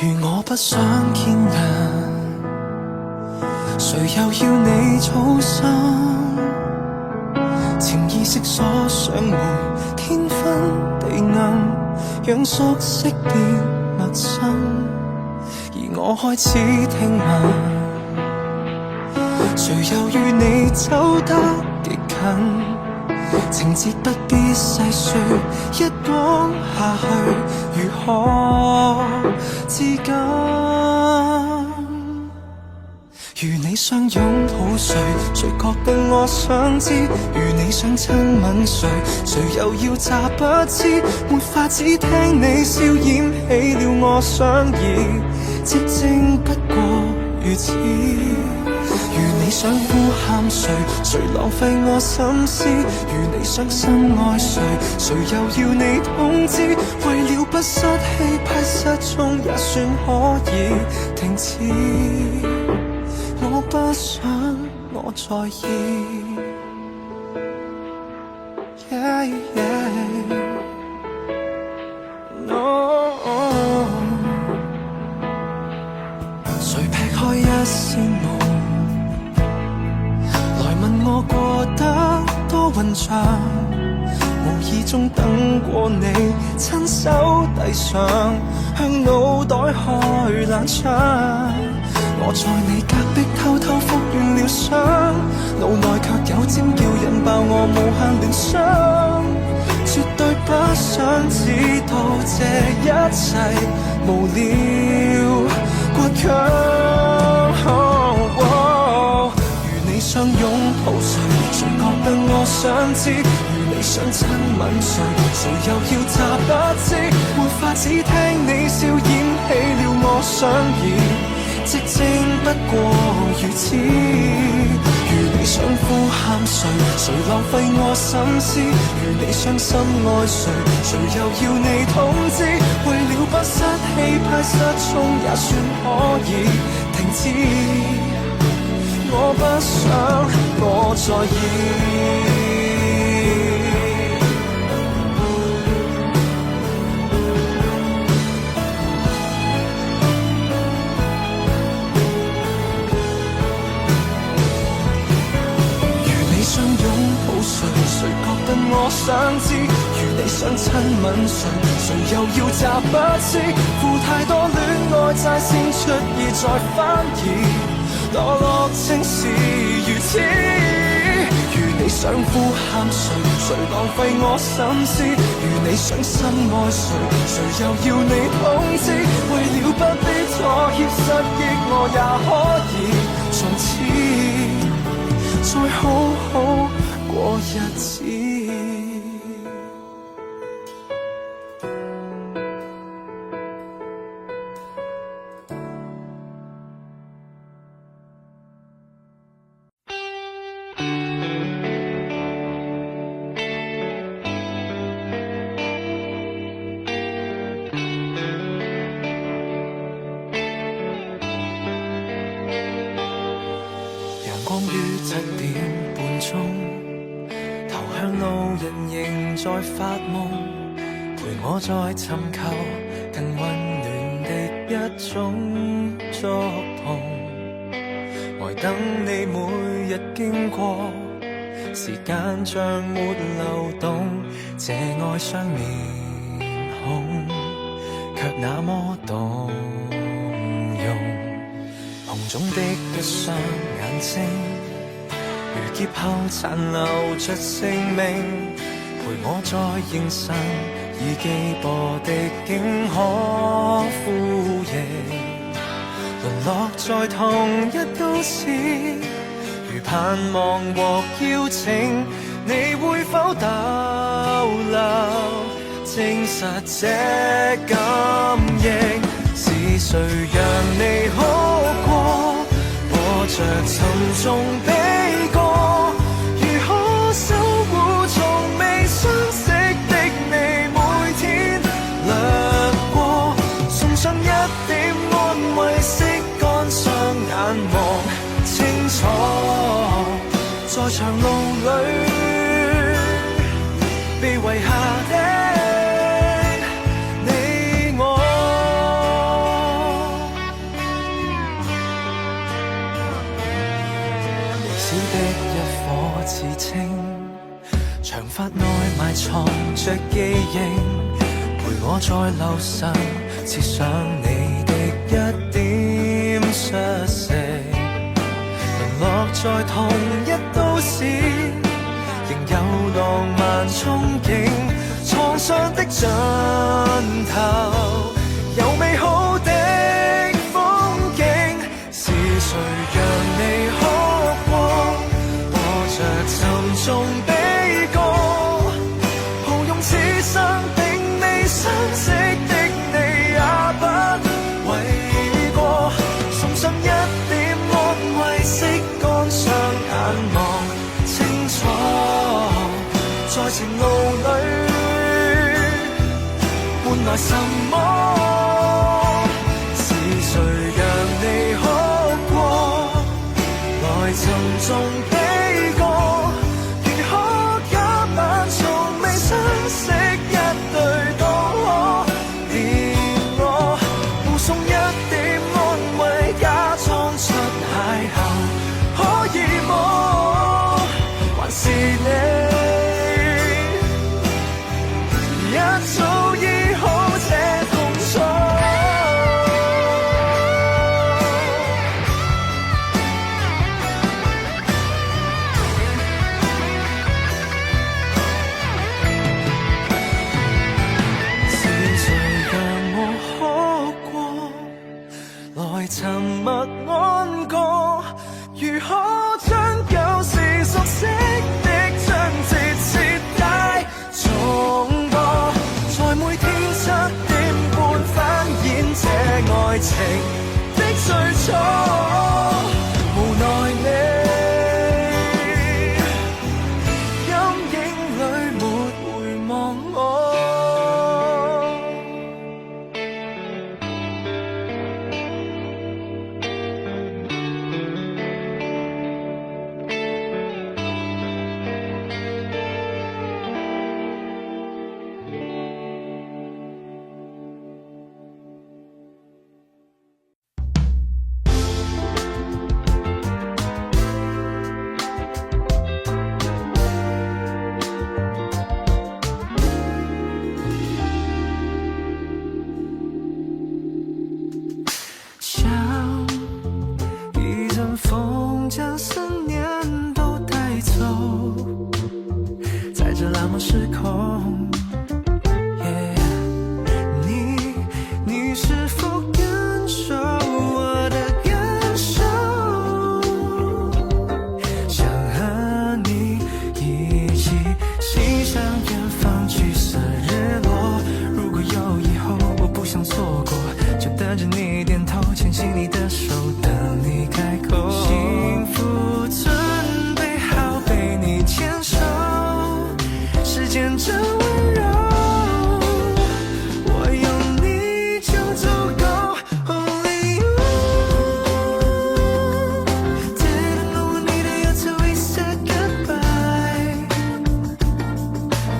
如我不想見人，誰又要你操心？潛意識鎖上門，天昏地暗，讓熟悉變陌生。而我開始聽聞，誰又與你走得極近？情節不必細說，一講下去如何自禁？如你想擁抱誰，誰覺得我想知？如你想親吻誰，誰又要詐不知？沒法子聽你笑，掩起了我想意，寂靜不過如此。如你想呼喊誰，誰浪費我心思？如你想深愛誰，誰又要你通知？為了不失氣派失蹤，也算可以停止。我不想我在意。Yeah, yeah. No. 誰劈開一線門，來問我過得多混帳，無意中等過你，親手遞上，向腦袋開冷窗。我在你隔壁偷偷復原了傷，腦內卻有尖叫引爆我無限聯想，絕對不想知道這一切無聊倔強。如你想擁抱誰，誰覺得我想知？如你想親吻誰，誰又要詐不知？沒法子聽你笑，掩起了我想意，寂靜不過如此。如你想呼喊誰，誰浪費我心思？如你想深愛誰，誰又要你通知？為了不失氣派失蹤，也算可以停止。我不想我在意。誰覺得我想知？如你想親吻誰，誰又要詐不知？負太多戀愛債先出意再翻疑，墮落正是如此。如你想呼喊誰，誰浪費我心思？如你想深愛誰，誰又要你通知？為了不必妥協失憶，我也可以從此再好好過日子。陽光於7點半鐘，投向路人仍在發夢，陪我在尋求更溫暖的一種觸碰。呆等你每日經過，時間像沒流動，這哀傷面孔卻那麼動容。紅腫的一雙眼睛，如劫後殘留着性命，陪我在凝神已記播的竟可呼應。淪落在同一都市，如盼望獲邀請，你會否逗留，證實這感應？是誰讓你好過，播着沉重悲歌？如何守護從未相識的你？每天掠過，送上一點安慰，拭乾雙眼望清楚，在長路裏被遺下的你我。的一顆刺青，長髮內埋藏着記憶，陪我在路上刺上你的一點出息。淪落在同一都市，仍有浪漫憧憬，創傷的盡頭有美好的風景，是誰讓你哭過，播着沉重悲歌，抱擁此生並未相識的你也不為過，送上一點安慰，拭乾雙眼望清楚，在情路裏換來什麼？是誰讓你哭過，來沉重悲歌，仍可假扮從未相識，一對都可憐我，護送一點安慰，假裝出邂逅，可以麼？還是你一早醫好這痛楚？是誰讓我哭過，來沉默安過，如何將舊時熟悉的章節徹底重播，在每天7點半翻演這愛情的最初，無奈你陰影裏沒回望我。像一阵风将思念都带走，在这浪漫时空，你是否感受我的感受？想和你一起欣赏远方橘色日落，如果有以后，我不想错过，就等着你点头，牵起你的手，等你开口。幸福准备好被你牵手，时间真温柔，我有你就足够。Only you didn't know I needed you till we said goodbye.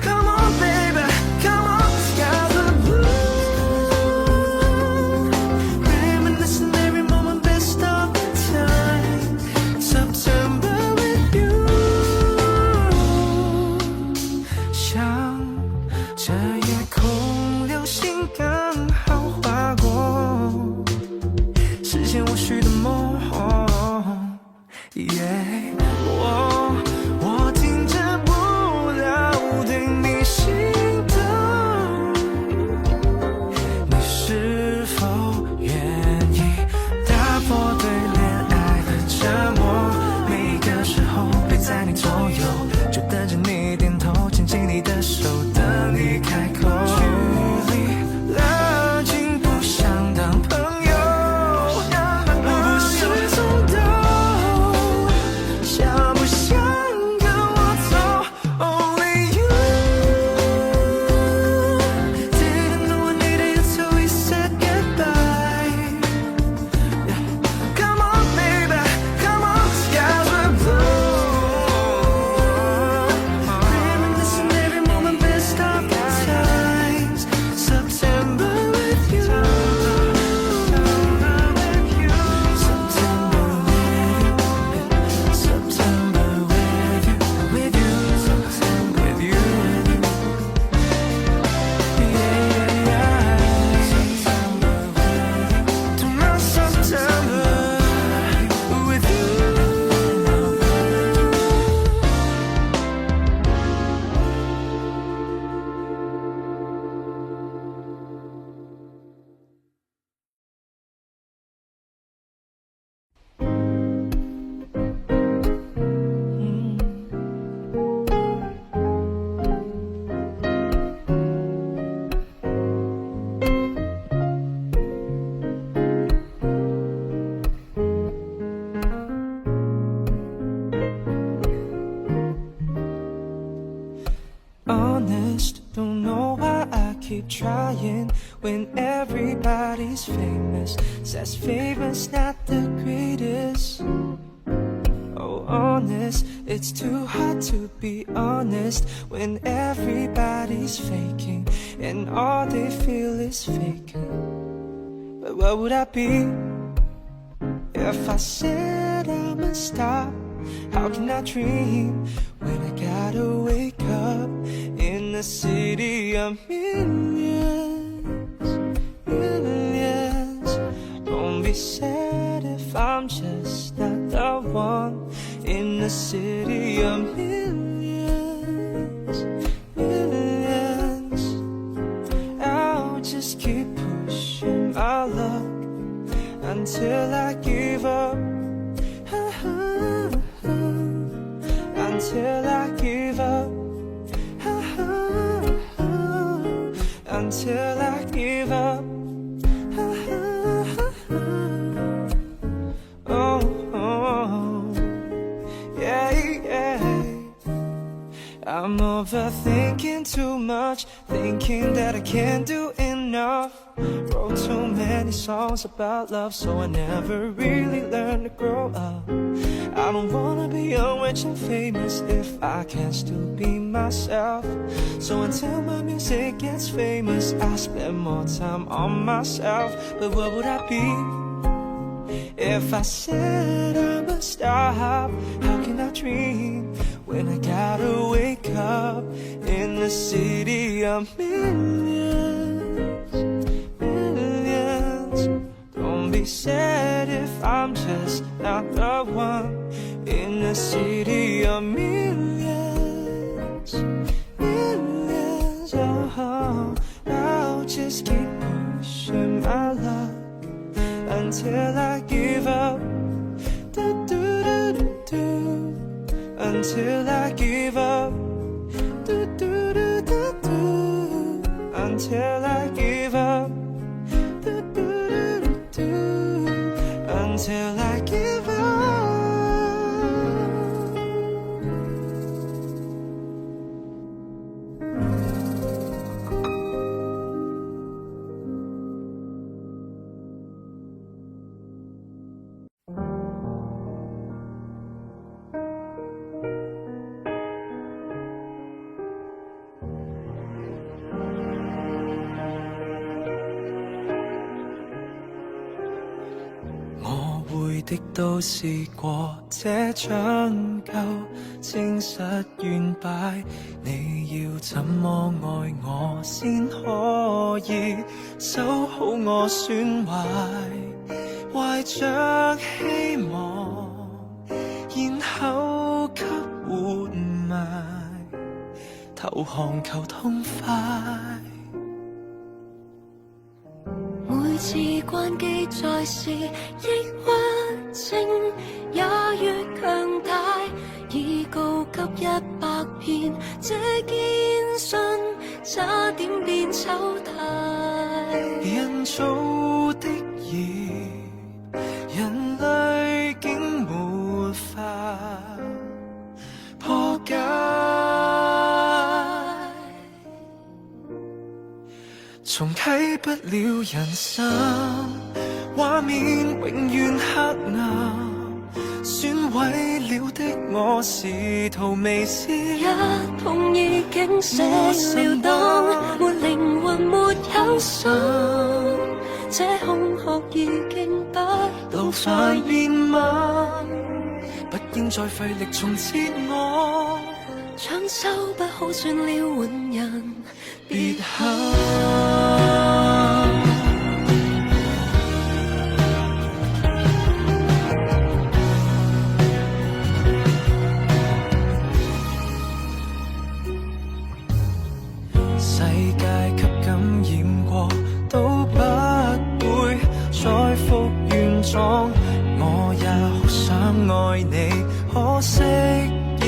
Come on baby, come on, sky's the blue, reminiscing every moment, baby. keep trying when everybody's famous? Says famous not the greatest. Oh, honest, it's too hard to be honest when everybody's faking and all they feel is faking. But what would I be if I said I'ma stop? How can I dream when I gotta wake up in the city of millions, millions? Don't be sad if I'm just not the one in the city of millions, millions. I'll just keep pushing my luck until I give up. Until I give up. Until I give up. Oh, oh, yeah, yeah. I'm overthinking too much, thinking that I can't do enough. Wrote too many songs about love, so I never really learned to grow up. I don't wanna be young, rich and famous if I can still be myself. So until my music gets famous, I spend more time on myself. But what would I be if I said I'ma stop? How can I dream when I gotta wake up in the city of millions, millions? Don't be sad if I'm just not the one in the city of millions, millions. Oh, I'll just keep pushing my luck until I give up. Do, do, do, do, do. Until I give up. Do, do, do, do, do. Until I give up. Do, do, do, do, do. Until I give up.的都試過，這張夠證實完敗。你要怎麼愛我先可以守好我損壞？懷着希望，然後給活埋，投降求痛快。每次關機再試，抑鬱症也越強大，已告急100遍，這堅信差點變醜態。人造的孽，人類竟沒法破解。重啟不了人生，畫面永遠黑暗，損毀了的我試圖微笑，一碰已經死了當沒靈魂沒有心，這空殼已經不到快變慢，不應再費力重設我，搶修不好算了換人，別恨。世界給感染過，都不會再復原狀。我也好想愛你，可惜已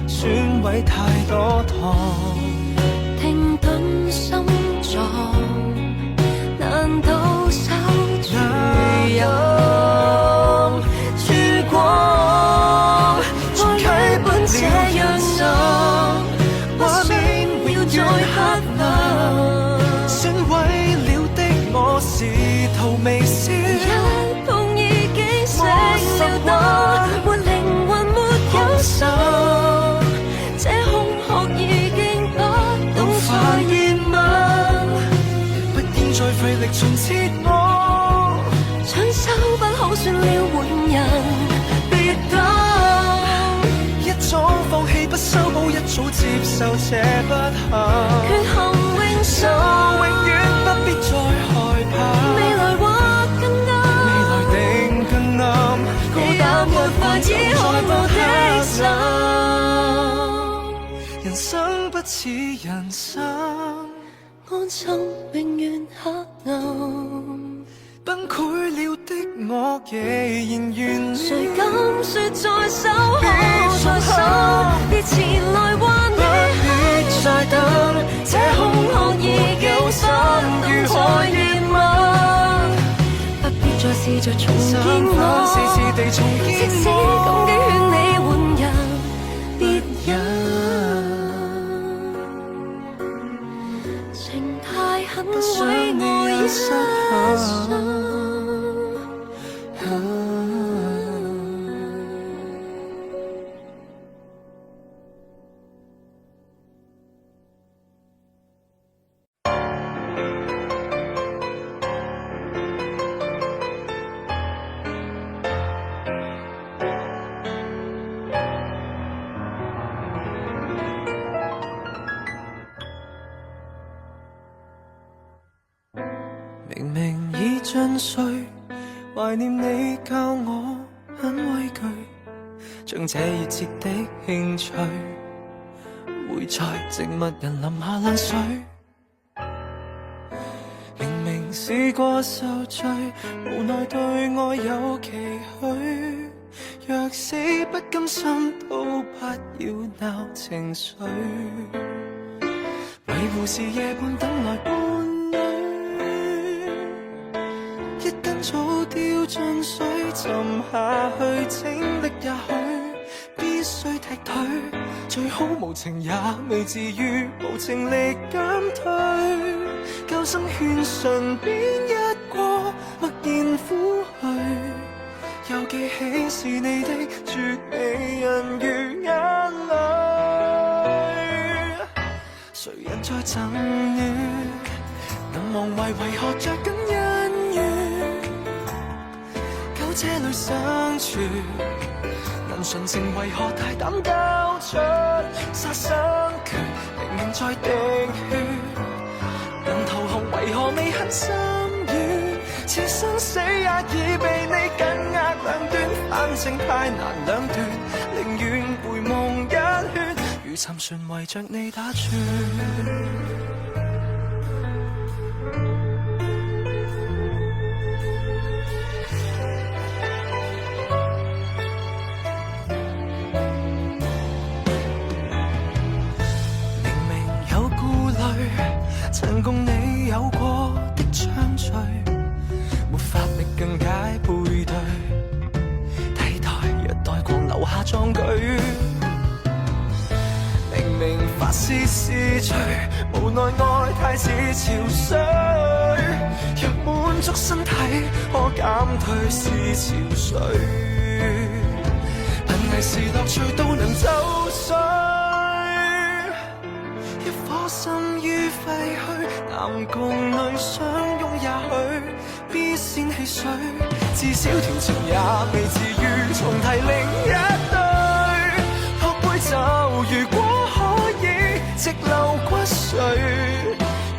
損毀太多趟。停頓心臟，難道手住任曙光？重啟本這樣暗，畫面要再黑暗，是途微笑，一碰已經熄了燈，沒靈魂沒有心，這空殼已經不懂再熱吻，不應再費力重設我，搶手不好算了換人，別等，一早放棄不修補，一早接受這不幸，缺陷永就永遠不必再害怕，未來或更暗，未來定更暗，孤單沒法依看我的心，人生不似人生，安心永遠黑暗。崩潰了的我既然願誰敢說再守候在心，別前來還你必再等，這空殼已經不懂再熱吻，不必再試着重建我，四次地重建我，即使感激勸你換人，別忍，情太狠毀我一生。明明已盡睡，懷念你教我很畏懼，將這熱切的興趣會在植物人淋下冷水。明明試過受罪，無奈對愛有期許，若死不甘心都不要鬧情緒，迷糊時夜半等來伴侶，一根草掉進水沉下去，精力也許必須踢退，最好無情也未至於無情力減退，舊生勸順便一過，默然撫去，又記起是你的絕美人如眼淚，誰人在贈予，能忘懷為何着緊恩怨，苟這裏相處，能純情為何大膽交出殺生拳，明明在滴血，能投降為何未肯心軟，似生死也已被你緊握兩端，反正太難兩斷，寧願回夢一圈，如沉船圍着你打轉。曾共你有過的暢聚，沒法力更解背對，替代虐待狂留下壯舉。明明發洩是罪，無奈愛太似潮水，若滿足身體可減退是潮水，瀕危時樂趣都能走水，一顆心於廢墟，男共女相擁也許必先棄水，至少調情也未至於重提另一對，托杯酒如果可以直流骨髓，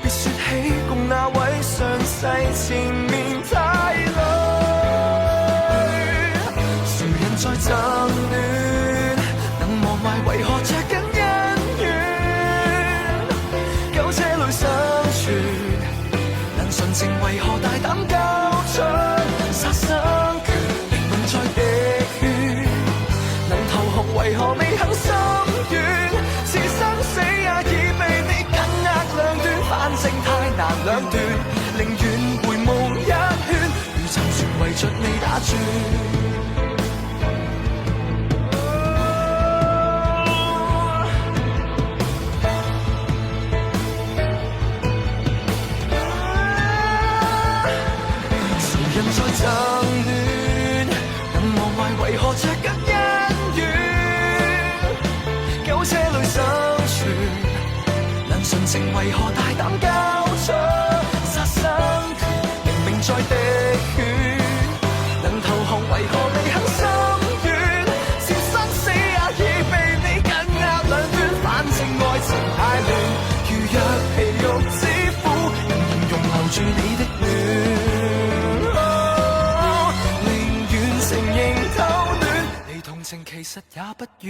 別說起共那位上世前面太累，誰人在爭戀，能忘懷為何着緊恩怨，苟這裏相處，能純情為何大膽交出殺生拳，明明在滴血，能投降為何未肯心軟，是生死也已被你緊握兩端，反正太難兩斷，寧願回夢一圈，再爭戀，能忘懷為何着緊恩怨？苟且裏生存，能純情為何大膽交出殺生拳？明明在滴血，能投降為何你肯心軟？是生死也已被你緊握兩端，反正愛情太亂，如若皮肉之苦，人形容留住你的戀。寧願承認偷戀，離同情其實也不遠。